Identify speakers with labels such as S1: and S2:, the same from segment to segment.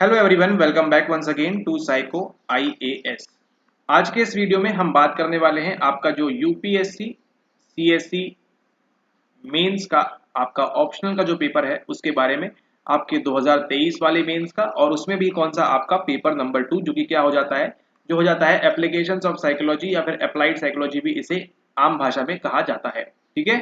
S1: Hello everyone, welcome back once again to psycho IAS. आज के इस वीडियो में हम बात करने वाले हैं आपका जो यूपीएससी सीएससी मेंस का आपका ऑप्शनल का जो पेपर है उसके बारे में, आपके 2023 वाले मेंस का, और उसमें भी कौन सा आपका पेपर नंबर 2 जो कि क्या हो जाता है, जो हो जाता है एप्लीकेशंस ऑफ साइकोलॉजी या फिर अप्लाइड साइकोलॉजी भी इसे आम भाषा में कहा जाता है। ठीक है,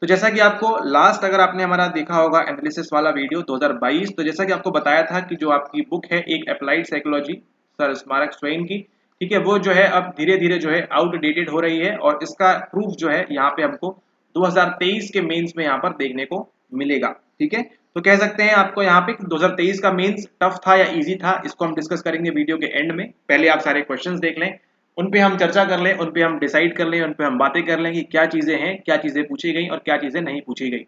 S1: तो जैसा कि आपको लास्ट अगर आपने हमारा देखा होगा एनालिसिस वाला वीडियो 2022, तो जैसा कि आपको बताया था कि जो आपकी बुक है एक अप्लाइड साइकोलॉजी सर स्मारक स्वेन की, ठीक है, वो जो है अब धीरे धीरे जो है आउटडेटेड हो रही है और इसका प्रूफ जो है यहाँ पे हमको 2023 के मेंस में यहाँ पर देखने को मिलेगा। ठीक है, तो कह सकते हैं आपको यहाँ पे 2023 का मेंस टफ था या इजी था, इसको हम डिस्कस करेंगे वीडियो के एंड में। पहले आप सारे क्वेश्चंस देख लें, उन पे हम चर्चा कर लें, उन पे हम डिसाइड कर लें, उन पे हम बातें कर लें कि क्या चीजें हैं, क्या चीजें पूछी गई और क्या चीजें नहीं पूछी गई।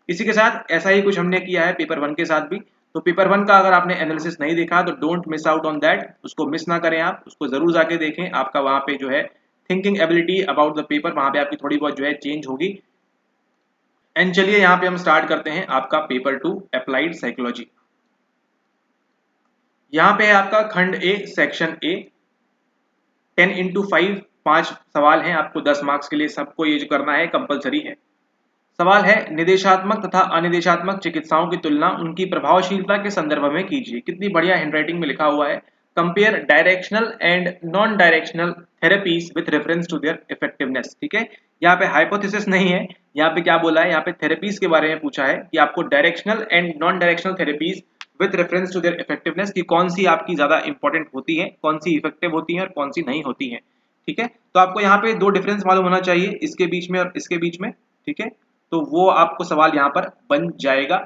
S1: इसी के साथ ऐसा ही कुछ हमने किया है पेपर 1 के साथ भी। तो पेपर 1 का अगर आपने एनालिसिस नहीं देखा तो don't miss out on that, उसको मिस ना करें, आप उसको जरूर जाके देखें। आपका वहां पे जो है thinking ability about the paper वहां पे आपकी थोड़ी बहुत जो है चेंज होगी। एंड चलिए यहाँ पे हम स्टार्ट करते हैं आपका पेपर 2 अप्लाइड साइकोलॉजी। यहाँ पे है आपका खंड ए सेक्शन ए 10x5 5 सवाल हैं, आपको 10 मार्क्स के लिए सबको ये जो करना है कंपलसरी है। सवाल है निदेशात्मक तथा अनिदेशात्मक चिकित्साओं की तुलना उनकी प्रभावशीलता के संदर्भ में कीजिए। कितनी बढ़िया हैंडराइटिंग में लिखा हुआ है। Compare directional and non directional therapies with reference to their effectiveness. ठीक है, यहाँ पे हाइपोथेसिस नहीं है, यहाँ पे क्या बोला है, यहाँ पे थेरेपीज के बारे में पूछा है कि आपको directional and non directional therapies with reference to their effectiveness की कौन सी आपकी ज्यादा इंपॉर्टेंट होती है, कौन सी इफेक्टिव होती है और कौन सी नहीं होती है। ठीक है, तो आपको यहाँ पे दो डिफरेंस मालूम होना चाहिए, इसके बीच में और इसके बीच में। ठीक है, तो वो आपको सवाल यहाँ पर बन जाएगा।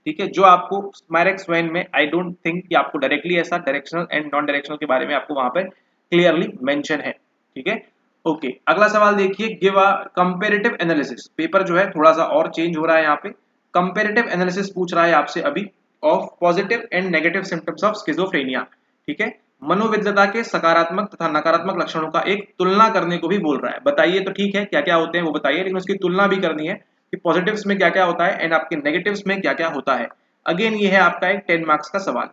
S1: ठीक है, जो आपको स्मारक स्वेन में आई डोंट थिंक कि आपको डायरेक्टली ऐसा डायरेक्शनल एंड नॉन डायरेक्शनल के बारे में आपको वहां पर क्लियरली मेंशन है। ठीक है, ओके, अगला सवाल देखिए, give a comparative analysis. Paper जो है थोड़ा सा और चेंज हो रहा है, यहाँ पे कंपैरेटिव एनालिसिस पूछ रहा है आपसे अभी of positive and negative symptoms of schizophrenia. ठीक है, मनोविद्यता के सकारात्मक तथा नकारात्मक लक्षणों का एक तुलना करने को भी बोल रहा है। बताइए तो ठीक है क्या क्या होते हैं वो बताइए, लेकिन उसकी तुलना भी करनी है कि पॉजिटिव्स में क्या क्या होता है एंड आपके नेगेटिव्स में क्या क्या होता है। अगेन ये है आपका एक 10 मार्क्स का सवाल।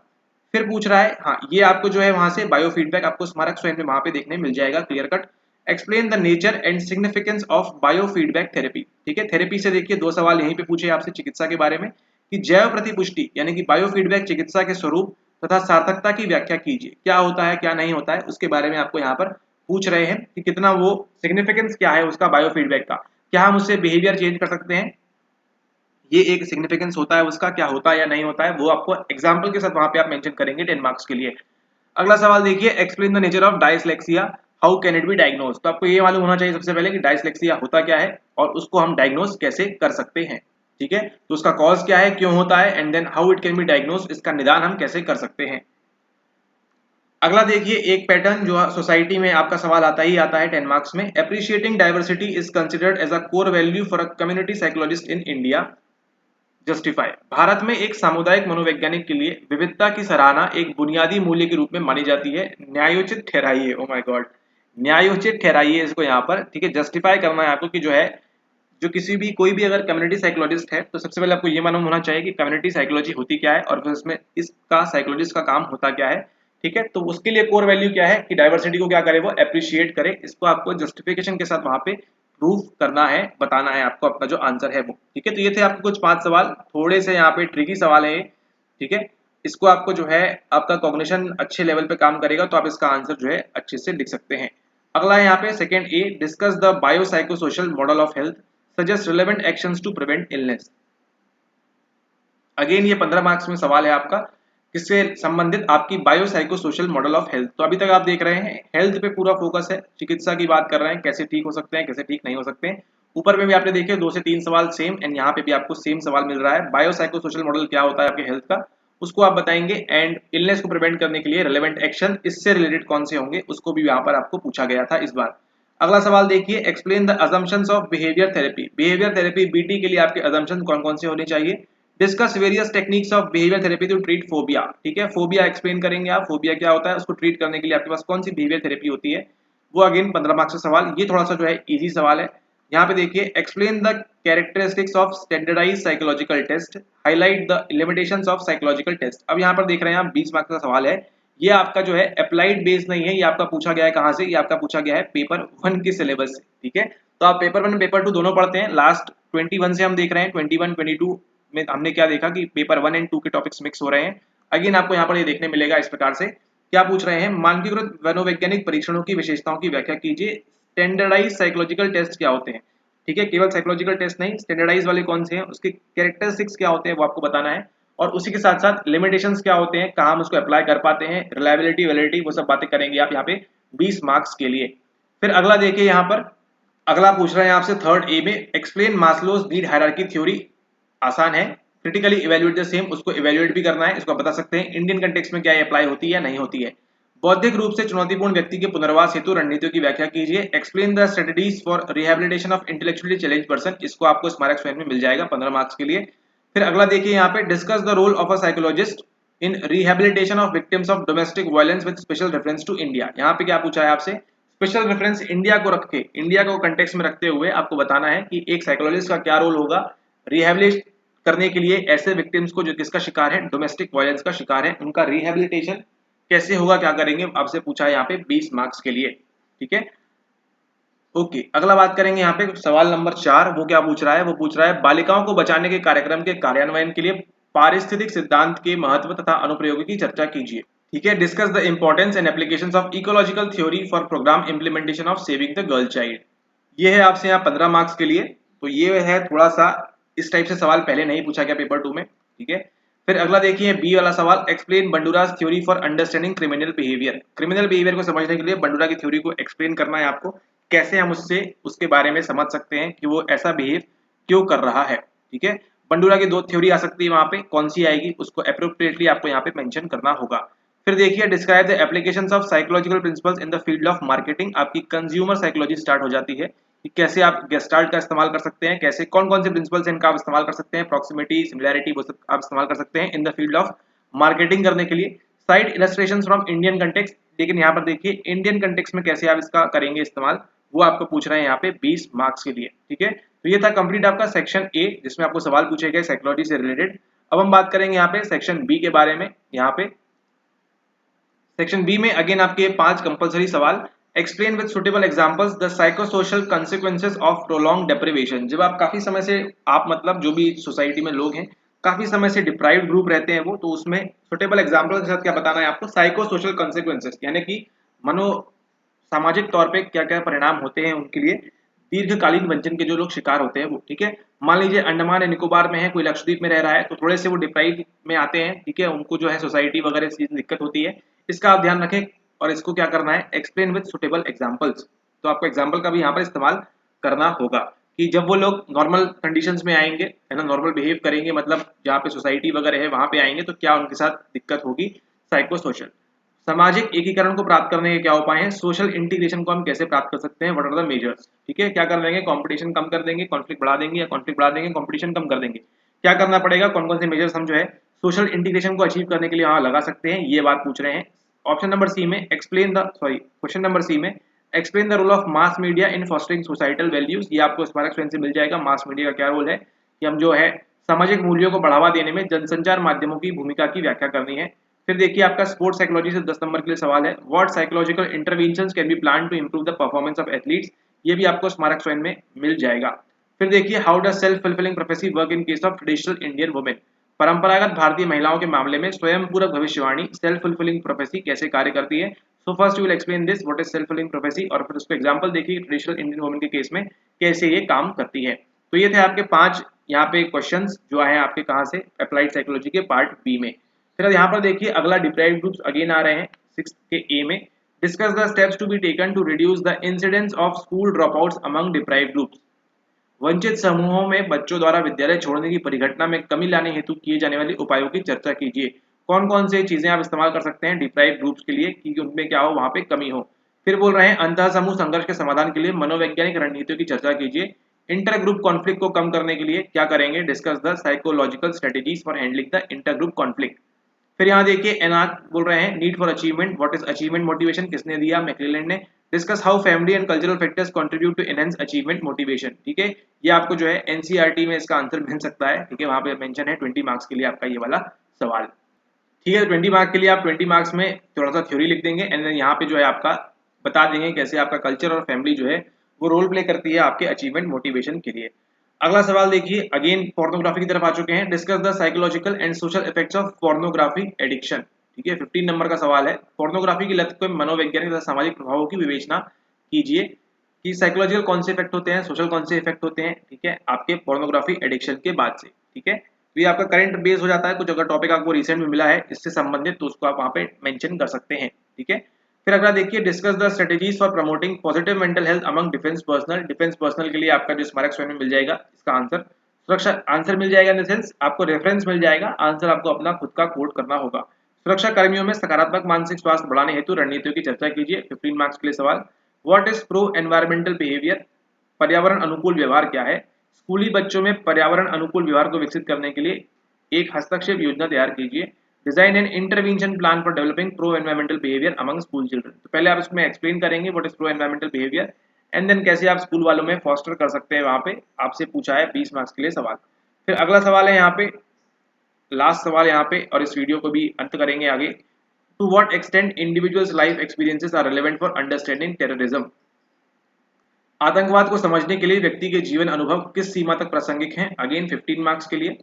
S1: फिर पूछ रहा है, हाँ ये आपको जो है वहां से बायो फीडबैक आपको स्मारक स्वयं में वहां पे देखने मिल जाएगा clear cut. Explain the nature and significance of bio feedback therapy. ठीक है, थेरेपी से देखिए दो सवाल यहीं पे पूछे आपसे चिकित्सा के बारे में कि जैव प्रतिपुष्टि यानी कि बायो फीडबैक चिकित्सा के स्वरूप तथा सार्थकता की व्याख्या कीजिए। क्या होता है क्या नहीं होता है उसके बारे में आपको यहाँ पर पूछ रहे हैं कि कितना वो सिग्निफिकेंस क्या है उसका बायो फीडबैक का, क्या हम उससे बिहेवियर चेंज कर सकते हैं, ये एक सिग्निफिकेंस होता है उसका, क्या होता है या नहीं होता है, वो आपको एग्जाम्पल के साथ वहां पे आप मेंशन करेंगे 10 मार्क्स के लिए। अगला सवाल देखिए, explain the nature of dyslexia, how can it be diagnose. तो आपको ये मालूम होना चाहिए सबसे पहले कि डायस्लेक्सिया होता क्या है और उसको हम डायग्नोज कैसे कर सकते हैं। ठीक है, तो उसका कॉज क्या है, क्यों होता है, and then how it can be diagnose, इसका निदान हम कैसे कर सकते हैं। अगला देखिए, एक पैटर्न जो सोसाइटी में आपका सवाल आता ही आता है 10 मार्क्स में। Appreciating diversity is considered as a core value for a community psychologist in India, justify. भारत में एक सामुदायिक मनोवैज्ञानिक के लिए विविधता की सराहना एक बुनियादी मूल्य के रूप में मानी जाती है, न्यायोचित ठहराइए। ओ माय गॉड, न्यायोचित ठहराइए इसको यहाँ पर। ठीक है, जस्टिफाई करना है आपको कि जो है जो किसी भी कोई भी अगर कम्युनिटी साइकोलॉजिस्ट है तो सबसे पहले आपको ये मालूम होना चाहिए कि कम्युनिटी साइकोलॉजी होती क्या है और फिर इसमें इसका साइकोलॉजिस्ट का काम होता क्या है। ठीक है, तो उसके लिए कोर वैल्यू क्या है कि डाइवर्सिटी को क्या करे, वो अप्रिशिएट करे। इसको आपको जस्टिफिकेशन के साथ वहां पे प्रूव करना है, बताना है आपको अपना जो आंसर है वो। ठीक है, तो ये थे आपके कुछ 5 सवाल, थोड़े से यहाँ पे ट्रिकी सवाल है ये। ठीक है, इसको आपको जो है आपका कॉग्निशन अच्छे लेवल पे काम करेगा तो आप इसका आंसर जो है अच्छे से लिख सकते हैं। अगला है यहाँ पे second A, discuss the biopsychosocial model of health, suggest relevant actions to prevent illness. Again ये 15 मार्क्स में सवाल है आपका, किससे संबंधित, आपकी बायोसाइकोसोशल मॉडल ऑफ हेल्थ। तो अभी तक आप देख रहे हैं हेल्थ पे पूरा फोकस है, चिकित्सा की बात कर रहे हैं, कैसे ठीक हो सकते हैं कैसे ठीक नहीं हो सकते हैं। ऊपर में भी आपने देखे 2 से 3 सवाल सेम, एंड यहाँ पे भी आपको सेम सवाल मिल रहा है। बायोसाइकोसोशल मॉडल क्या होता है आपके हेल्थ का, उसको आप बताएंगे, एंड इलनेस को प्रिवेंट करने के लिए रिलेवेंट एक्शन इससे रिलेटेड कौन से होंगे उसको भी यहाँ पर आपको पूछा गया था इस बार। अगला सवाल देखिए, explain the assumptions of behaviour therapy. Behaviour therapy BT के लिए आपके अजम्पशन कौन कौन से होने चाहिए। Discuss various techniques of behaviour therapy to treat phobia. ठीक है, फोबिया एक्सप्लेन करेंगे आप, फोबिया क्या होता है, उसको ट्रीट करने के लिए आपके पास कौन सी बिहेवियर थेरेपी होती है। वो अगेन 15 मार्क्स का सवाल, ये थोड़ा सा जो है इजी सवाल है। यहाँ पे देखिए explain the characteristics of standardised psychological test, highlight the limitations of psychological test. अब यहाँ पर देख रहे हैं आप 20 मार्क्स का सवाल है। ये आपका जो है अप्लाइड बेस नहीं है, ये आपका पूछा गया है कहाँ से, ये आपका पूछा गया है पेपर 1 के सिलेबस से। ठीक है, तो आप पेपर 1 पेपर 2 दोनों पढ़ते हैं। लास्ट 21 से हम देख रहे हैं, 21 22 में हमने क्या देखा कि पेपर 1 एंड 2 के टॉपिक्स मिक्स हो रहे हैं। अगेन आपको यहाँ पर ये देखने मिलेगा इस प्रकार से। क्या पूछ रहे हैं, मानकीकृत मनोवैज्ञानिक परीक्षणों की विशेषताओं की व्याख्या कीजिए। स्टैंडर्डाइज साइकोलॉजिकल टेस्ट क्या होते हैं, ठीक है, केवल साइकोलॉजिकल टेस्ट नहीं, स्टैंडर्डाइज वाले कौन से हैं, उसके कैरेक्टरिस्टिक्स क्या होते हैं वो आपको बताना है, और उसी के साथ साथ लिमिटेशंस क्या होते हैं, कहाँ हम उसको अप्लाई कर पाते हैं, रिलायबिलिटी वैलिडिटी, वो सब बातें करेंगे आप यहाँ पे 20 मार्क्स के लिए। फिर अगला देखिए यहाँ पर, अगला पूछ रहे हैं आपसे थर्ड ए में, explain Maslow's need hierarchy theory. आसान है, क्रिटिकली इवेल्युएट द सेम, उसको इवेल्युएट भी करना है, इसको आप बता सकते हैं इंडियन कंटेक्स्ट में क्या अप्लाई होती है या नहीं होती है। बौद्धिक रूप से चुनौतीपूर्ण व्यक्ति के पुनर्वास हेतु रणनीतियों की व्याख्या कीजिए। Explain the strategies for rehabilitation of intellectually challenged person, इसको आपको स्मारक स्वयं में मिल जाएगा 15 मार्क्स के लिए। फिर अगला देखिए यहाँ पे, discuss the role of a psychologist in rehabilitation of victims of domestic violence with special reference to India. यहाँ पे क्या पूछा है आपसे, स्पेशल रेफरेंस इंडिया को रख के, इंडिया को कंटेक्स्ट में रखते हुए आपको बताना है कि एक साइकोलॉजिस्ट का क्या रोल होगा रिहेबिलिट करने के लिए ऐसे विक्टिम्स को जो किसका शिकार है, डोमेस्टिक वायलेंस का शिकार है, उनका रिहेबिलिटेशन कैसे होगा, क्या करेंगे, आपसे पूछा है यहाँ पे 20 मार्क्स के लिए। ठीक है, ओके, अगला बात करेंगे यहाँ पे सवाल नंबर 4। वो क्या पूछ रहा है, वो पूछ रहा है बालिकाओं को बचाने के कार्यक्रम के कार्यान्वयन के लिए पारिस्थितिक सिद्धांत के महत्व तथा अनुप्रयोग की चर्चा कीजिए। ठीक है, discuss the importance and applications of ecological theory for programme implementation of saving the girl child. ये है आपसे यहाँ 15 मार्क्स के लिए। तो ये है थोड़ा सा, इस टाइप से सवाल पहले नहीं पूछा गया पेपर 2 में। ठीक है, फिर अगला देखिए बी वाला सवाल, explain Bandura's theory for understanding criminal behaviour. Criminal behaviour को समझने के लिए बंडूरा की थ्योरी को एक्सप्लेन करना है आपको, कैसे हम उससे उसके बारे में समझ सकते हैं कि वो ऐसा बिहेव क्यों कर रहा है। ठीक है, बंडूरा की 2 थ्योरी आ सकती है वहां पे, कौन सी आएगी उसको अप्रोप्रिएटली आपको यहाँ पे मेंशन करना होगा। फिर देखिए describe the applications of psychological principles in the field of marketing. आपकी कंज्यूमर साइकोलॉजी स्टार्ट हो जाती है कि कैसे आप गेस्टाल्ट का इस्तेमाल कर सकते हैं, कैसे कौन कौन से प्रिंसिपल्स इनका आप इस्तेमाल कर सकते हैं, प्रॉक्सिमिटी, सिमिलैरिटी, वो सब आप इस्तेमाल कर सकते हैं in the field of marketing करने के लिए। Side illustrations from Indian context, लेकिन यहाँ पर देखिए इंडियन कंटेक्स्ट में कैसे आप इसका करेंगे इस्तेमाल, वो आपको पूछ रहे हैं यहाँ पे 20 मार्क्स के लिए। ठीक है, तो ये था कंप्लीट आपका सेक्शन ए जिसमें आपको सवाल पूछे गए साइकोलॉजी से रिलेटेड। अब हम बात करेंगे यहाँ पे सेक्शन बी के बारे में। यहाँ पे सेक्शन बी में अगेन आपके 5 कंपलसरी सवाल। Explain with suitable examples the psychosocial consequences of prolong deprivation. जब आप काफी समय से, आप मतलब जो भी सोसाइटी में लोग हैं काफी समय से डिप्राइव्ड ग्रुप रहते हैं वो, तो उसमें सुटेबल एग्जांपल के साथ क्या बताना है आपको, साइकोसोशल कंसिक्वेंसेस यानी कि मनो सामाजिक तौर पे क्या क्या परिणाम होते हैं उनके लिए, दीर्घकालीन वंचन के जो लोग शिकार होते हैं वो। ठीक है, मान लीजिए अंडमान एंड निकोबार में है, कोई लक्षद्वीप में रह रहा है, तो थोड़े से वो डिप्राइव में आते हैं। ठीक है, उनको जो है सोसाइटी वगैरह से दिक्कत होती है, इसका आप ध्यान रखें और इसको क्या करना है, एक्सप्लेन विद सुटेबल एग्जांपल्स। तो आपको एग्जांपल का भी यहाँ पर इस्तेमाल करना होगा कि जब वो लोग नॉर्मल कंडीशंस में आएंगे, है ना, नॉर्मल बिहेव करेंगे, मतलब जहाँ पे सोसाइटी वगैरह है वहां पे आएंगे तो क्या उनके साथ दिक्कत होगी। साइकोसोशल, सामाजिक एकीकरण को प्राप्त करने के क्या उपाय हैं, सोशल इंटीग्रेशन को हम कैसे प्राप्त कर सकते हैं, व्हाट आर द मेजर्स। ठीक है, क्या कर देंगे, कंपटीशन कम कर देंगे, कॉन्फ्लिक्ट बढ़ा देंगे, या कॉन्फ्लिक्ट बढ़ा देंगे, कंपटीशन कम कर देंगे, क्या करना पड़ेगा, कौन कौन से मेजर्स हम जो है सोशल इंटीग्रेशन को अचीव करने के लिए वहां लगा सकते हैं, ये बात पूछ रहे हैं। ऑप्शन नंबर सी में explain the, sorry question number C में explain the role of mass media in fostering societal values. ये आपको स्मारक स्वयं से मिल जाएगा, मास मीडिया का क्या रोल है कि हम जो है सामाजिक मूल्यों को बढ़ावा देने में जनसंचार माध्यमों की भूमिका की व्याख्या करनी है। फिर देखिए आपका स्पोर्ट्स साइकोलॉजी से 10 नंबर के लिए सवाल है, what psychological interventions can be plan to improve the performance of athletes. ये भी आपको स्मारक स्वयं में मिल जाएगा। फिर देखिए how does self fulfilling prophecy work in case of traditional Indian women. परंपरागत भारतीय महिलाओं के मामले में स्वयं पूरक भविष्यवाणी सेल्फ फुलफिलिंग प्रोफेसी कैसे कार्य करती है। So first you will explain this what is self fulfilling prophecy, और फिर उसको एग्जांपल देखिए ट्रेडिशनल इंडियन वुमेन के केस में कैसे ये काम करती है। तो ये थे आपके 5 यहाँ पे क्वेश्चंस जो आए हैं आपके कहाँ से, अप्लाइड साइकोलॉजी के पार्ट बी में। फिर यहाँ पर देखिए अगला डिप्राइव्ड ग्रुप्स अगेन आ रहे हैं 6 के ए में। Discuss the steps to be taken to reduce the incidence of school dropouts among deprived groups. वंचित समूहों में बच्चों द्वारा विद्यालय छोड़ने की परिघटना में कमी लाने हेतु किए जाने वाले उपायों की चर्चा कीजिए। कौन कौन से चीजें आप इस्तेमाल कर सकते हैं डिप्राइव्ड ग्रुप्स के लिए कि उनमें क्या हो, वहां पे कमी हो। फिर बोल रहे हैं अंतः समूह संघर्ष के समाधान के लिए मनोवैज्ञानिक रणनीतियों की चर्चा कीजिए। इंटर ग्रुप कॉन्फ्लिक्ट को कम करने के लिए क्या करेंगे, discuss the psychological strategies for handling the inter group conflict. फिर यहाँ देखिए एनाक बोल रहे हैं need for achievement, what is achievement motivation, किसने दिया, मैक्लेलैंड ने। Discuss how family and cultural factors contribute to enhance achievement motivation, ठीक है। ये आपको जो है एनसीईआरटी में इसका आंसर मिल सकता है, ठीक है, वहां पे मेंशन है 20 मार्क्स के लिए आपका ये वाला सवाल, ठीक है। 20 मार्क्स के लिए आप 20 मार्क्स में थोड़ा सा थ्योरी लिख देंगे एंड देन यहाँ पे जो है आपका बता देंगे कैसे आपका कल्चर और फैमिली जो है वो रोल प्ले करती है आपके अचीवमेंट मोटिवेशन के लिए। अगला सवाल देखिए, अगेन पोर्नोग्राफी की तरफ आ चुके हैं। Discuss the psychological and social effects of pornography addiction, ठीक है। 15 नंबर का सवाल है। पोर्नोग्राफी की लत के मनोवैज्ञानिक तथा सामाजिक प्रभावों की विवेचना कीजिए कि साइकोलॉजिकल कौन से इफेक्ट होते हैं, सोशल कौन से इफेक्ट होते हैं, ठीक है, आपके पोर्नोग्राफी एडिक्शन के बाद से, ठीक है। तो ये आपका करंट बेस हो जाता है, कुछ अगर टॉपिक आपको रिसेंट में मिला है इससे संबंधित तो उसको आप वहाँ पे मेंशन कर सकते हैं, ठीक है। फिर अगला देखिए, discuss the strategies for promoting positive mental health among defence personnel. Defence personnel के लिए आपका जो स्मारक स्वयं में मिल जाएगा इसका आंसर, सुरक्षा आंसर मिल जाएगा इन द सेंस आपको रेफरेंस मिल जाएगा, आंसर आपको अपना खुद का कोट करना होगा। सुरक्षा कर्मियों में सकारात्मक मानसिक स्वास्थ्य बढ़ाने हेतु रणनीतियों की चर्चा कीजिए। 15 मार्क्स के लिए सवाल। What is pro environmental behaviour, पर्यावरण अनुकूल व्यवहार क्या है। स्कूली बच्चों में पर्यावरण अनुकूल व्यवहार को विकसित करने के लिए एक हस्तक्षेप योजना तैयार कीजिए। Design and intervention plan for developing pro environmental behaviour among school children. तो पहले आप इसमें एक्सप्लेन करेंगे what is pro environmental behaviour and then कैसे आप स्कूल वालों में फॉस्टर कर सकते हैं, वहां पे आपसे पूछा है 20 मार्क्स के लिए सवाल। फिर अगला सवाल है यहाँ पे लास्ट सवाल यहाँ पे, और इस वीडियो को भी अंत करेंगे आगे। To what extent individuals life experiences are relevant for understanding terrorism. आतंकवाद को समझने के लिए व्यक्ति के जीवन अनुभव किस सीमा तक प्रासंगिक हैं। अगेन 15 मार्क्स के लिए।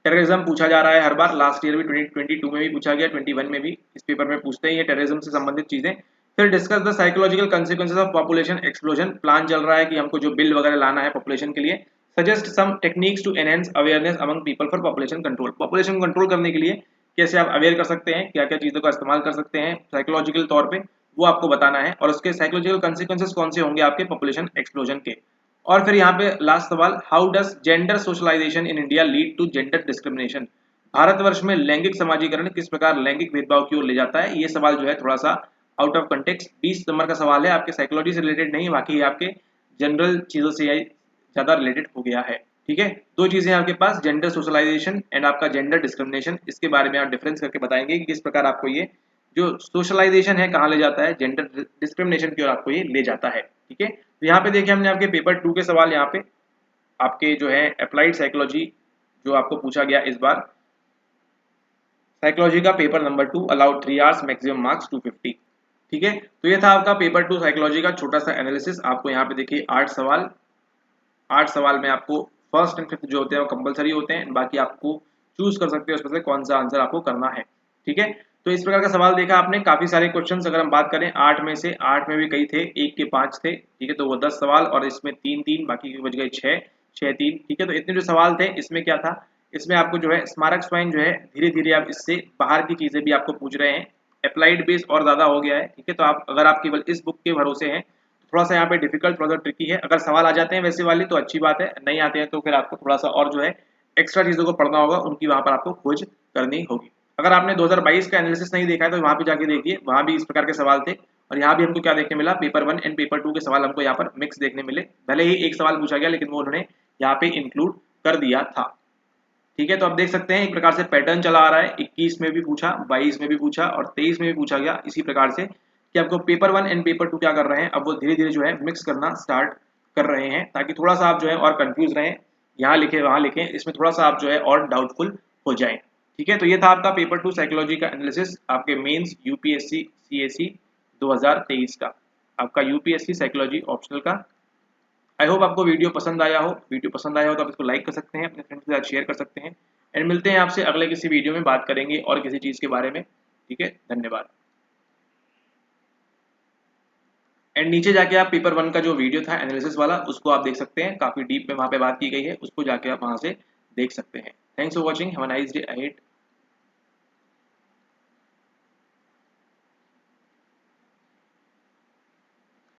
S1: टेररिज्म पूछा जा रहा है हर बार, लास्ट ईयर भी 2022 में भी पूछा गया, 21 में भी इस पेपर में पूछते हैं ये टेररिज्म से संबंधित चीजें। फिर discuss the psychological consequences of population explosion. Plan चल रहा है कि हमको जो बिल वगैरह लाना है पॉपुलेशन के लिए। Suggest some techniques to enhance awareness among people for population control. Population control करने के लिए कैसे आप अवेयर कर सकते हैं, क्या क्या चीजों का इस्तेमाल कर सकते हैं साइकोलॉजिकल तौर पे, वो आपको बताना है, और उसके साइकोलॉजिकल कंसिक्वेंसेस कौन से होंगे आपके पॉपुलेशन एक्सप्लोजन के। और फिर यहाँ पे लास्ट सवाल, how does gender socialisation in India lead to gender discrimination. Bharatvarsh में लैंगिक समाजीकरण किस प्रकार लैंगिक भेदभाव की ओर ले जाता है। ये सवाल जो है थोड़ा सा आउट ऑफ कंटेक्स्ट 20 नंबर का सवाल है, आपके साइकोलॉजी से रिलेटेड नहीं, बाकी आपके जनरल चीजों से ज्यादा रिलेटेड हो गया है, ठीक है। दो चीजें आपके पास, जेंडर सोशलाइजेशन एंड आपका जेंडर डिस्क्रिमिनेशन, इसके बारे में आप डिफरेंस करके बताएंगे कि किस प्रकार आपको ये जो सोशलाइजेशन है कहाँ ले जाता है, जेंडर डिस्क्रिमिनेशन की ओर आपको ये ले जाता है, ठीक है। तो यहाँ पे देखिए हमने आपके पेपर 2 के सवाल यहाँ पे आपके जो है अप्लाइड साइकोलॉजी जो आपको पूछा गया इस बार, साइकोलॉजी का paper number 2, allowed 3 hours, maximum marks 250, ठीक है। तो ये था आपका पेपर 2 साइकोलॉजी का छोटा सा एनालिसिस। आपको यहाँ पे देखिए 8 सवाल, 8 सवाल में आपको फर्स्ट एंड फिफ्थ जो होते हैं वो कंपलसरी होते हैं, बाकी आपको चूज कर सकते हैं उसमें से कौन सा आंसर आपको करना है, ठीक है। तो इस प्रकार का सवाल देखा आपने, काफी सारे क्वेश्चंस अगर हम बात करें 8 में से, 8 में भी कई थे, 1 के 5 थे, ठीक है, तो वो 10 सवाल और इसमें 3-3, बाकी के बच गए 6-6-3, ठीक है। तो इतने जो सवाल थे इसमें क्या था, इसमें आपको जो है स्मारक स्वयं जो है धीरे धीरे आप इससे बाहर की चीजें भी आपको पूछ रहे हैं, अप्लाइड बेस और ज्यादा हो गया है, ठीक है। तो आप अगर आप केवल इस बुक के भरोसे हैं थोड़ा सा यहाँ पे डिफिकल्ट, थोड़ा सा ट्रिकी है। अगर सवाल आ जाते हैं वैसे वाले तो अच्छी बात है, नहीं आते हैं तो फिर आपको थोड़ा सा और जो है एक्स्ट्रा चीजों को पढ़ना होगा, उनकी वहां पर आपको खोज करनी होगी। अगर आपने 2022 का एनालिसिस नहीं देखा है तो वहां पे जाके देखिए, वहां भी इस प्रकार के सवाल थे, और यहाँ भी हमको क्या देखने मिला, पेपर 1 एंड पेपर 2 के सवाल हमको यहाँ पर मिक्स देखने मिले। भले ही एक सवाल पूछा गया लेकिन वो उन्होंने यहाँ पे इंक्लूड कर दिया था, ठीक है। तो आप देख सकते हैं एक प्रकार से पैटर्न चला आ रहा है, 21 में भी पूछा, 22 में भी पूछा और 23 में भी पूछा गया, इसी प्रकार से कि आपको पेपर 1 एंड पेपर 2 क्या कर रहे हैं, अब वो धीरे धीरे जो है मिक्स करना स्टार्ट कर रहे हैं, ताकि थोड़ा सा आप जो है और कंफ्यूज रहें, यहाँ लिखे वहां लिखें, इसमें थोड़ा सा आप जो है और डाउटफुल हो जाएं, ठीक है। तो ये था आपका पेपर 2 साइकोलॉजी का एनालिसिस, आपके मेंस यूपीएससी सीएसी 2023 का, आपका यूपीएससी साइकोलॉजी ऑप्शनल का। आई होप आपको वीडियो पसंद आया हो, वीडियो पसंद आया हो तो आप इसको लाइक कर सकते हैं, अपने फ्रेंड्स के साथ शेयर कर सकते हैं, एंड मिलते हैं आपसे अगले किसी वीडियो में, बात करेंगे और किसी चीज़ के बारे में, ठीक है। धन्यवाद। एंड नीचे जाके आप पेपर 1 का जो वीडियो था एनालिसिस वाला उसको आप देख सकते हैं, काफ़ी डीप में वहाँ पे बात की गई है, उसको जाके आप वहाँ से देख सकते हैं। Thanks for watching, have a nice day ahead.